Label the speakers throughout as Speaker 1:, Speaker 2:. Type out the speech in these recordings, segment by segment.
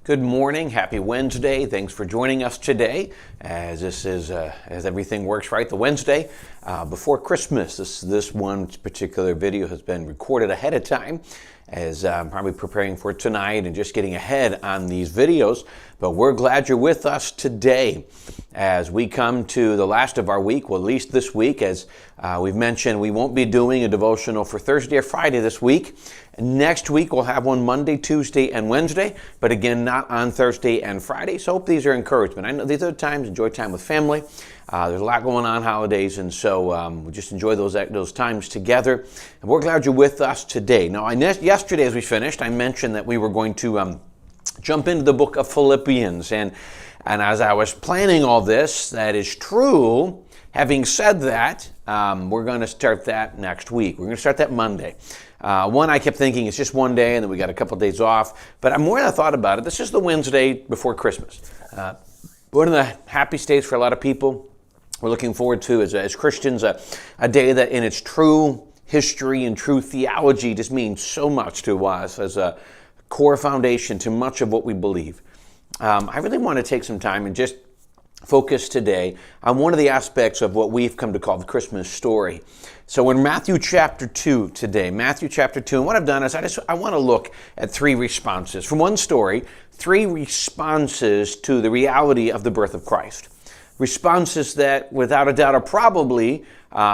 Speaker 1: Good morning. Happy Wednesday. Thanks for joining us today as this is, as everything works right, the Wednesday before Christmas. This one particular video has been recorded ahead of time as I'm probably preparing for tonight and just getting ahead on these videos. But we're glad you're with us today as we come to the last of our week, well, at least this week. As we've mentioned, we won't be doing a devotional for Thursday or Friday this week. Next week, we'll have one Monday, Tuesday, and Wednesday, but again, not on Thursday and Friday. So I hope these are encouragement. I know these are times, enjoy time with family. There's a lot going on holidays, and so we just enjoy those times together. And we're glad you're with us today. Now, yesterday as we finished, I mentioned that we were going to jump into the book of Philippians. And as I was planning all this, that is true. Having said that, we're going to start that next week. We're going to start that Monday. I kept thinking it's just one day and then we got a couple of days off. But more than I thought about it, this is the Wednesday before Christmas. One of the happy days for a lot of people. We're looking forward to, as Christians, a day that in its true history and true theology just means so much to us as a core foundation to much of what we believe. I really want to take some time and just focus today on one of the aspects of what we've come to call the Christmas story. So in Matthew chapter 2 today, Matthew chapter 2, and what I've done is I want to look at three responses. From one story, three responses to the reality of the birth of Christ. Responses that, without a doubt, are probably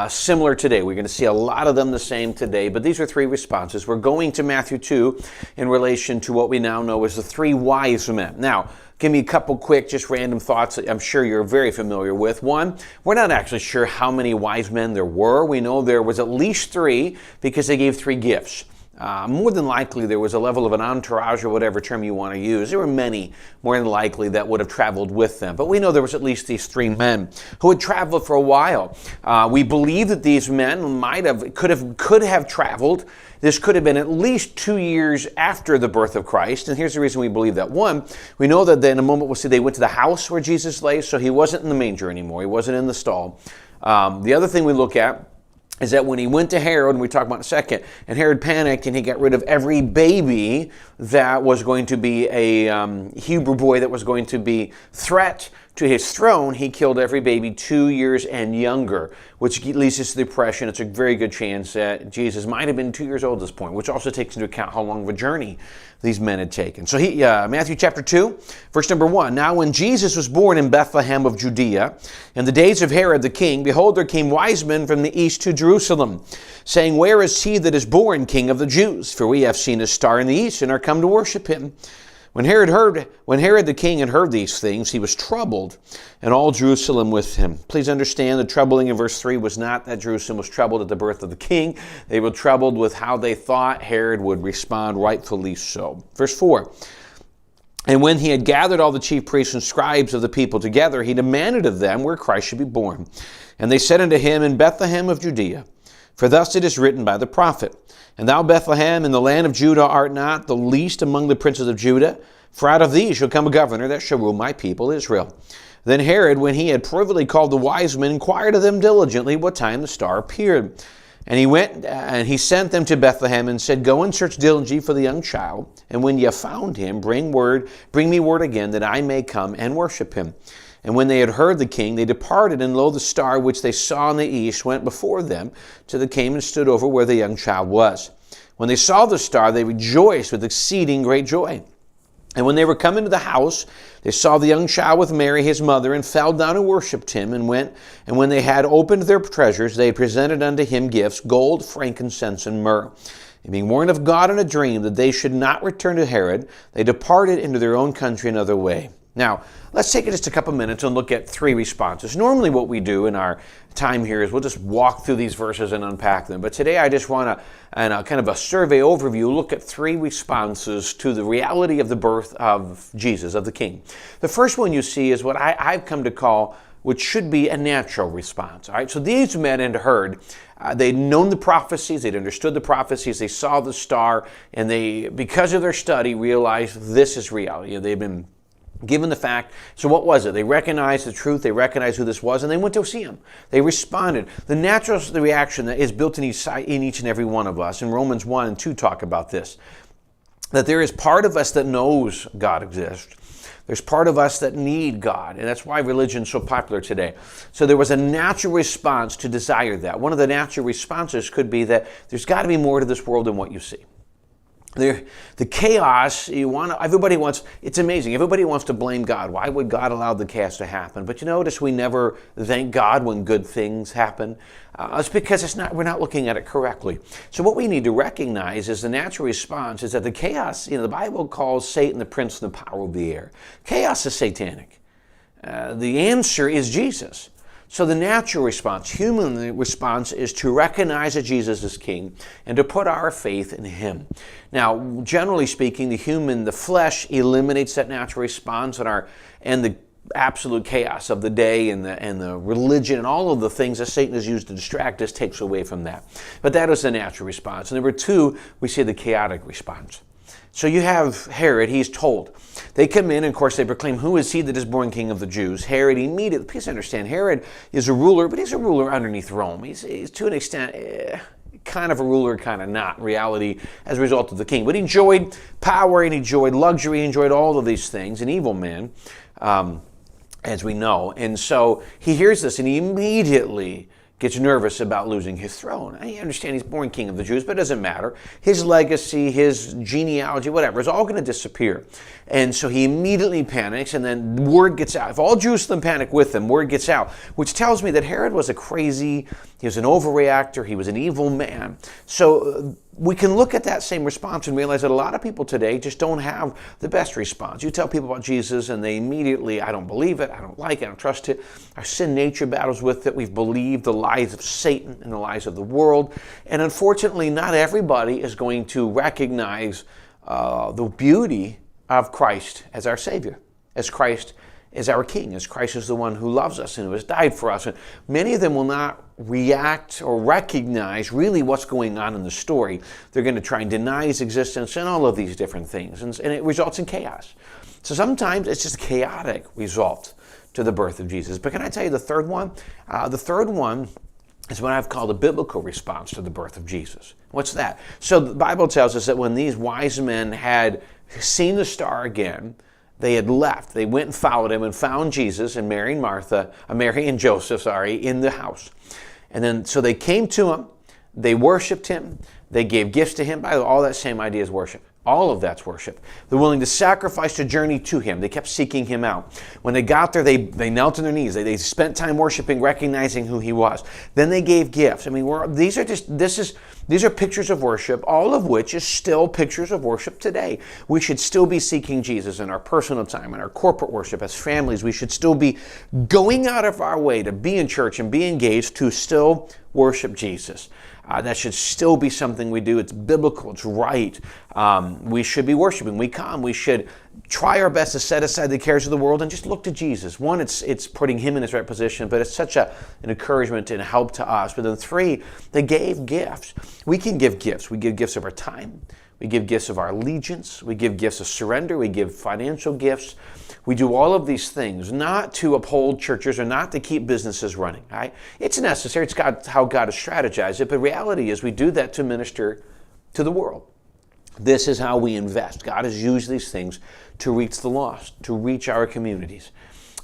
Speaker 1: similar today. We're going to see a lot of them the same today, but these are three responses. We're going to Matthew 2 in relation to what we now know as the three wise men. Now, give me a couple quick, just random thoughts that I'm sure you're very familiar with. One, we're not actually sure how many wise men there were. We know there was at least three because they gave three gifts. More than likely, there was a level of an entourage or whatever term you want to use. There were many, more than likely, that would have traveled with them. But we know there was at least these three men who had traveled for a while. We believe that these men could have traveled. This could have been at least 2 years after the birth of Christ. And here's the reason we believe that. One, we know that in a moment we'll see they went to the house where Jesus lay, so he wasn't in the manger anymore. He wasn't in the stall. The other thing we look at is that when he went to Herod, and we talk about in a second, and Herod panicked and he got rid of every baby that was going to be a Hebrew boy that was going to be threat to his throne, he killed every baby 2 years and younger, which leads us to the impression it's a very good chance that Jesus might have been 2 years old at this point, which also takes into account how long of a journey these men had taken. So Matthew chapter 2, verse number 1. Now when Jesus was born in Bethlehem of Judea, in the days of Herod the king, behold, there came wise men from the east to Jerusalem, saying, Where is he that is born King of the Jews? For we have seen his star in the east and are come to worship him. When Herod the king had heard these things, he was troubled, and all Jerusalem with him. Please understand, the troubling in verse 3 was not that Jerusalem was troubled at the birth of the king. They were troubled with how they thought Herod would respond, rightfully so. Verse 4, And when he had gathered all the chief priests and scribes of the people together, he demanded of them where Christ should be born. And they said unto him, In Bethlehem of Judea. For thus it is written by the prophet, And thou, Bethlehem, in the land of Judah, art not the least among the princes of Judah, for out of thee shall come a governor that shall rule my people Israel. Then Herod, when he had privily called the wise men, inquired of them diligently what time the star appeared. And he went, and he sent them to Bethlehem, and said, Go and search diligently for the young child, and when ye have found him, bring me word again, that I may come and worship him. And when they had heard the king, they departed, and lo, the star which they saw in the east went before them, till they came and stood over where the young child was. When they saw the star, they rejoiced with exceeding great joy. And when they were come into the house, they saw the young child with Mary his mother, and fell down and worshipped him, and went. And when they had opened their treasures, they presented unto him gifts, gold, frankincense, and myrrh. And being warned of God in a dream that they should not return to Herod, they departed into their own country another way. Now, let's take just a couple minutes and look at three responses. Normally what we do in our time here is we'll just walk through these verses and unpack them. But today I just want to, kind of a survey overview, look at three responses to the reality of the birth of Jesus, of the King. The first one you see is what I've come to call, which should be a natural response. All right, so these men had heard, they'd known the prophecies, they'd understood the prophecies, they saw the star, and they, because of their study, realized this is reality. They've been given the fact. So what was it? They recognized the truth, they recognized who this was, and they went to see him. They responded. The natural reaction that is built in each and every one of us, and Romans 1 and 2 talk about this. that there is part of us that knows God exists. There's part of us that need God, and that's why religion's so popular today. So there was a natural response to desire that. One of the natural responses could be that there's got to be more to this world than what you see. The chaos, everybody wants, it's amazing, everybody wants to blame God. Why would God allow the chaos to happen? But you notice we never thank God when good things happen. It's because we're not looking at it correctly. So what we need to recognize is the natural response is that the chaos, the Bible calls Satan the prince of the power of the air. Chaos is satanic. The answer is Jesus. So the natural response, human response, is to recognize that Jesus is King and to put our faith in Him. Now, generally speaking, the flesh eliminates that natural response, and the absolute chaos of the day and the religion and all of the things that Satan has used to distract us takes away from that. But that is the natural response. And number two, we see the chaotic response. So you have Herod, he's told. They come in, and of course they proclaim, who is he that is born king of the Jews? Herod immediately, please understand, Herod is a ruler, but he's a ruler underneath Rome. He's to an extent, kind of a ruler, kind of not in reality as a result of the king. But he enjoyed power, and he enjoyed luxury, he enjoyed all of these things, an evil man, as we know. And so he hears this, and he immediately gets nervous about losing his throne. I understand he's born king of the Jews, but it doesn't matter. His legacy, his genealogy, whatever, is all going to disappear. And so he immediately panics, and then word gets out. If all Jerusalem panic with him, word gets out, which tells me that Herod was he was an overreactor, he was an evil man. So we can look at that same response and realize that a lot of people today just don't have the best response. You tell people about Jesus and they immediately, I don't believe it, I don't like it, I don't trust it. Our sin nature battles with it. We've believed the lies of Satan and the lies of the world. And unfortunately, not everybody is going to recognize the beauty of Christ as our Savior, as Christ is our King, as Christ is the one who loves us and who has died for us. And many of them will not react or recognize really what's going on in the story. They're going to try and deny His existence and all of these different things. And it results in chaos. So sometimes it's just a chaotic result to the birth of Jesus. But can I tell you the third one? The third one is what I've called a biblical response to the birth of Jesus. What's that? So the Bible tells us that when these wise men had seen the star again, they had left. They went and followed Him and found Jesus and Mary and Joseph, in the house. And then, so they came to Him, they worshiped Him, they gave gifts to Him. By the way, all that same idea is worship. All of that's worship. They're willing to sacrifice to journey to Him. They kept seeking Him out. When they got there, they knelt on their knees. They spent time worshiping, recognizing who He was. Then they gave gifts. I mean, these are pictures of worship, all of which is still pictures of worship today. We should still be seeking Jesus in our personal time, in our corporate worship, as families. We should still be going out of our way to be in church and be engaged to still worship Jesus. That should still be something we do. It's biblical. It's right. We should be worshiping. We should try our best to set aside the cares of the world and just look to Jesus. One, it's putting Him in His right position, but it's such an encouragement and help to us. But then three, they gave gifts. We can give gifts. We give gifts of our time. We give gifts of our allegiance. We give gifts of surrender. We give financial gifts. We do all of these things not to uphold churches or not to keep businesses running. Right? It's necessary. It's how God has strategized it. But reality is we do that to minister to the world. This is how we invest. God has used these things to reach the lost, to reach our communities.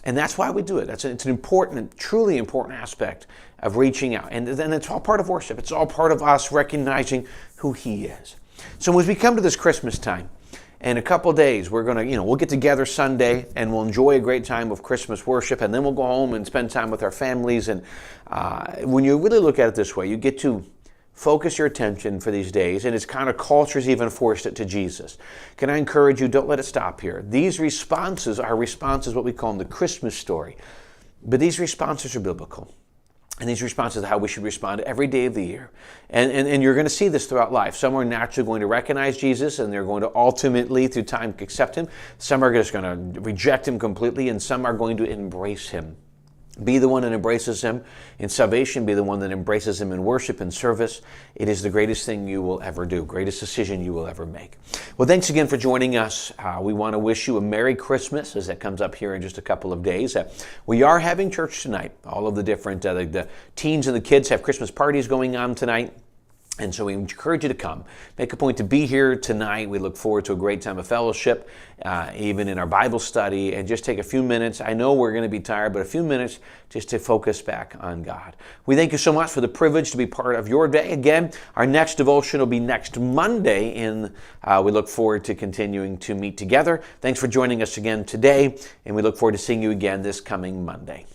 Speaker 1: And that's why we do it. It's an important, truly important aspect of reaching out. And then it's all part of worship. It's all part of us recognizing who He is. So as we come to this Christmas time, in a couple of days, we're going to, we'll get together Sunday and we'll enjoy a great time of Christmas worship, and then we'll go home and spend time with our families. And when you really look at it this way, you get to focus your attention for these days, and it's kind of culture's even forced it to Jesus. Can I encourage you, don't let it stop here. These responses are responses, what we call in the Christmas story. But these responses are biblical. And these responses are how we should respond every day of the year. And you're going to see this throughout life. Some are naturally going to recognize Jesus, and they're going to ultimately, through time, accept Him. Some are just going to reject Him completely, and some are going to embrace Him. Be the one that embraces Him in salvation. Be the one that embraces Him in worship and service. It is the greatest thing you will ever do, greatest decision you will ever make. Well, thanks again for joining us. We want to wish you a Merry Christmas as that comes up here in just a couple of days. We are having church tonight. All of the different, the teens and the kids have Christmas parties going on tonight. And so we encourage you to come. Make a point to be here tonight. We look forward to a great time of fellowship, even in our Bible study, and just take a few minutes. I know we're going to be tired, but a few minutes just to focus back on God. We thank you so much for the privilege to be part of your day. Again, our next devotion will be next Monday, and we look forward to continuing to meet together. Thanks for joining us again today, and we look forward to seeing you again this coming Monday.